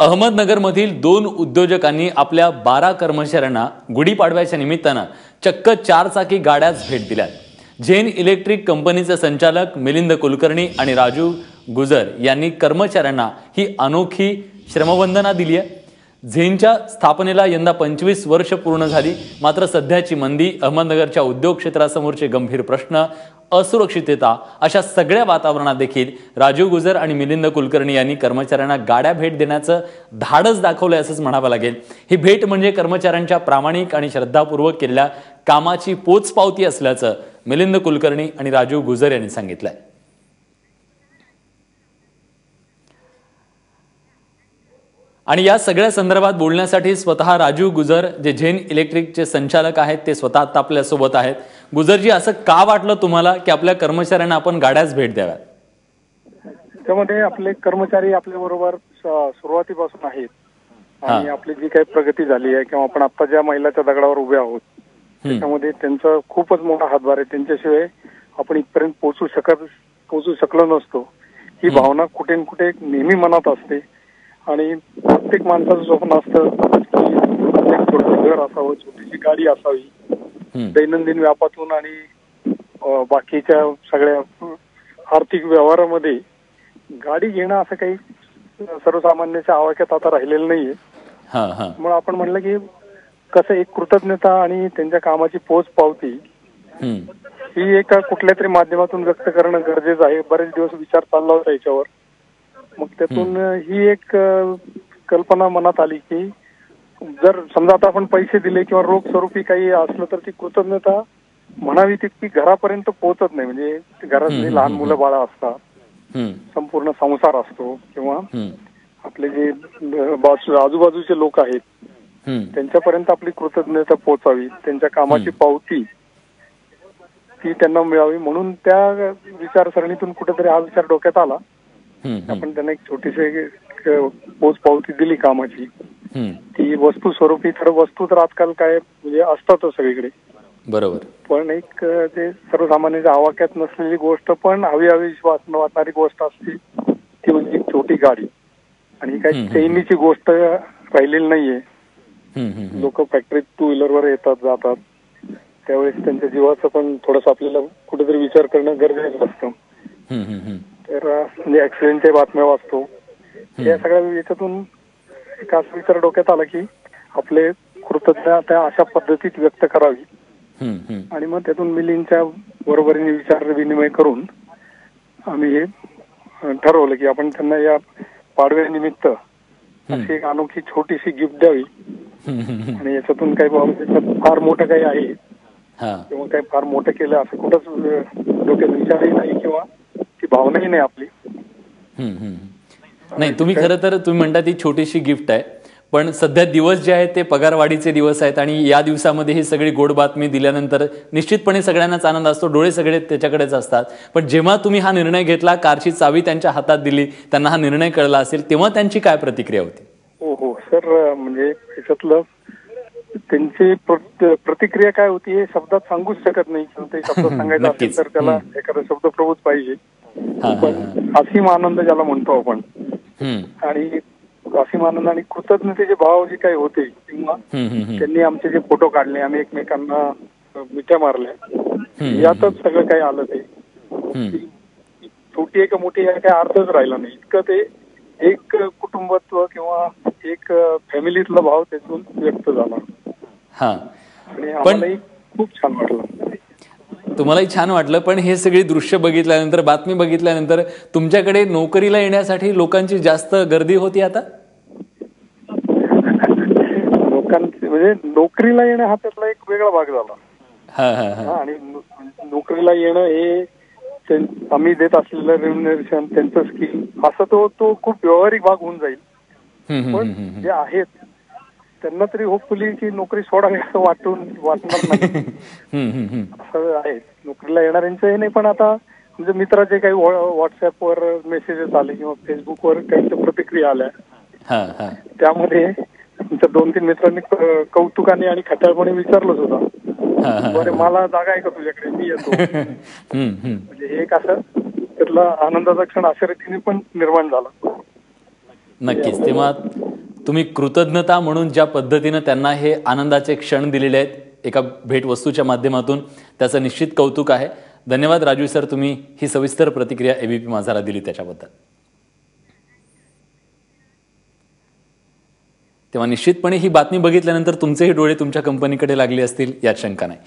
अहमदनगरमधील 2 उद्योजकांनी आपल्या 12 कर्मचाऱ्यांना गुढीपाडव्याच्या निमित्तानं चक्क 4 चाकी गाड्याच भेट दिल्या। झेन इलेक्ट्रिक कंपनीचे संचालक मिलिंद कुलकर्णी आणि राजू गुजर यांनी कर्मचाऱ्यांना ही अनोखी श्रमवंदना दिली आहे। झेनच्या स्थापनेला यंदा 25 वर्ष पूर्ण झाली, मात्र सध्याची मंदी, अहमदनगरच्या उद्योग क्षेत्रासमोरचे गंभीर प्रश्न, असुरक्षितता अशा सगळ्या वातावरणात देखील राजू गुजर आणि मिलिंद कुलकर्णी यांनी कर्मचाऱ्यांना गाड्या भेट देण्याचं धाडस दाखवलं असंच म्हणावं लागेल। ही भेट म्हणजे कर्मचाऱ्यांच्या प्रामाणिक आणि श्रद्धापूर्वक केलेल्या कामाची पोचपावती असल्याचं मिलिंद कुलकर्णी आणि राजू गुजर यांनी सांगितलंय। आणि या सगळ्या संदर्भात बोलण्यासाठी स्वतः राजू गुजर, जे झेन इलेक्ट्रिकचे संचालक आहेत, ते स्वतः आता आपल्या सोबत आहेत। गुजरजी, असं का वाटलं तुम्हाला की आपल्या कर्मचाऱ्यांना आपण गाड्याच भेट द्याव्यात? त्यामध्ये आपले कर्मचारी आपल्या बरोबर सुरुवातीपासून आहेत आणि आपली जी काही प्रगती झाली आहे किंवा आपण आता ज्या मैलाच्या दगडावर उभे आहोत त्याच्यामध्ये त्यांचा खूपच मोठा हातभार आहे। त्यांच्याशिवाय आपण इथपर्यंत पोहोचू शकलो नसतो। ही भावना कुठे न कुठे नेहमी मनात असते आणि प्रत्येक माणसाचं स्वप्न असतं की एक छोटं घर असावं, छोटीशी गाडी असावी, दैनंदिन व्यापातून आणि बाकीच्या सगळ्या आर्थिक व्यवहारामध्ये गाडी घेणं असं काही सर्वसामान्याच्या आवाक्यात आता राहिलेलं नाहीये। मग आपण म्हणलं की कसं एक कृतज्ञता आणि त्यांच्या कामाची पोच पावती ही एका कुठल्या तरी माध्यमातून व्यक्त करणं गरजेचं आहे। बरेच दिवस विचार चालला होता याच्यावर, मग त्यातून ही एक कल्पना मनात आली की जर समजा आता आपण पैसे दिले किंवा रोख स्वरूपी काही असलं तर ती कृतज्ञता म्हणावी तितकी घरापर्यंत पोहोचत नाही। म्हणजे घरातली लहान मुलं बाळा असतात, संपूर्ण संसार असतो किंवा आपले जे आजूबाजूचे लोक आहेत त्यांच्यापर्यंत आपली कृतज्ञता पोहोचावी, त्यांच्या कामाची पावती ती त्यांना मिळावी, म्हणून त्या विचारसरणीतून कुठेतरी हा विचार डोक्यात आला। आपण त्यांना एक छोटीशी पोच पावती दिली कामाची। ती वस्तू स्वरूपी, तर वस्तू तर आजकाल काय म्हणजे असतातच सगळीकडे, बरोबर, पण एक जे सर्वसामान्यांच्या आवाक्यात नसलेली गोष्ट पण हवी वाटणारी गोष्ट असते ती म्हणजे एक छोटी गाडी। आणि काही चैनीची गोष्ट राहिलेली नाहीये। लोक फॅक्टरीत 2 व्हीलरवर येतात जातात, त्यावेळेस त्यांच्या जीवाचं पण थोडंसं आपल्याला कुठेतरी विचार करणं गरजेचं असतं। तर म्हणजे ऍक्सिडेंटच्या बातम्या वाचतो, या सगळ्या याच्यातून एक असा विचार डोक्यात आला की आपले कृतज्ञता अशा पद्धतीत व्यक्त करावी। आणि मग त्यातून मिलिंदच्या बरोबरीने विचार विनिमय करून आम्ही हे ठरवलं की आपण त्यांना या पाडव्यानिमित्त अशी एक अनोखी छोटीशी गिफ्ट द्यावी। आणि याच्यातून काही फार मोठं काही आहे किंवा काही फार मोठं केलं असं कुठंच डोक्यात विचारही नाही किंवा ती भावनाही नाही आपली। नाही, तुम्ही खरं तर तुम्ही म्हणता ती छोटीशी गिफ्ट आहे, पण सध्या दिवस जे आहेत ते पगारवाढीचे दिवस आहेत आणि या दिवसामध्ये ही सगळी गोड बातमी दिल्यानंतर निश्चितपणे सगळ्यांनाच आनंद असतो, डोळे सगळे त्याच्याकडेच असतात। पण जेव्हा तुम्ही हा निर्णय घेतला, कारची चावी त्यांच्या हातात दिली, त्यांना हा निर्णय कळला असेल, तेव्हा त्यांची काय प्रतिक्रिया होती? हो सर, म्हणजे याच्यातलं त्यांची प्रतिक्रिया काय होती हे शब्दात सांगूच शकत नाही। ते शब्द सांगायचं असेल तर त्याला एखादा शब्दप्रभूत पाहिजे, पण असीम आनंद ज्याला म्हणतो आपण, आणि असीम आनंद आणि कृतज्ञतेचे भाव जे काही होते किंवा त्यांनी आमचे जे फोटो काढले, आम्ही एकमेकांना मिठ्या मारल्या, यातच सगळं काही आलं। ते छोटी आहे का मोठी आहे काय अर्थच राहिला नाही, इतकं ते एक कुटुंबत्व किंवा एक फॅमिलीतला भाव त्यातून व्यक्त झाला। आणि आम्हालाही खूप छान वाटलं। तुम्हालाही छान वाटलं, पण हे सगळी दृश्य बघितल्यानंतर, बातमी बघितल्यानंतर तुमच्याकडे नोकरीला येण्यासाठी लोकांची जास्त गर्दी होती आता? लोकांची म्हणजे नोकरीला येणं हा त्यातला एक वेगळा भाग झाला। आणि नोकरीला येणं हे आम्ही देत असलेलं रेम्युनरेशन, त्यांचं स्कीम, असं तो खूप व्यावहारिक भाग होऊन जाईल। पण जे आहेत त्यांना तरी होपफुली की नोकरी सोडावी असं वाटणार नाही असं आहे। नोकरीला येणाऱ्यांचं हे नाही, पण आता म्हणजे मित्राचे काही व्हॉट्सअपवर मेसेजेस आले किंवा फेसबुकवर काही प्रतिक्रिया आल्या, त्यामध्ये आमच्या 2-3 मित्रांनी कौतुकाने आणि खट्याळपणे विचारलं सुद्धा, बरे मला जागा आहे का तुझ्याकडे, मी येतो। म्हणजे एक असं त्यातला आनंदाचा क्षण अशा रीतीने पण निर्माण झाला। नक्कीच, तेव्हा तुम्ही कृतज्ञता म्हणून ज्या पद्धतीनं त्यांना हे आनंदाचे क्षण दिलेले आहेत एका भेटवस्तूच्या माध्यमातून, त्याचं निश्चित कौतुक आहे. धन्यवाद राजू सर, तुम्ही ही सविस्तर प्रतिक्रिया एबीपी माझाला दिली त्याच्याबद्दल. तेव्हा निश्चितपणे ही बातमी बघितल्यानंतर तुमचेही डोळे तुमच्या कंपनीकडे लागले असतील यात शंका नाही.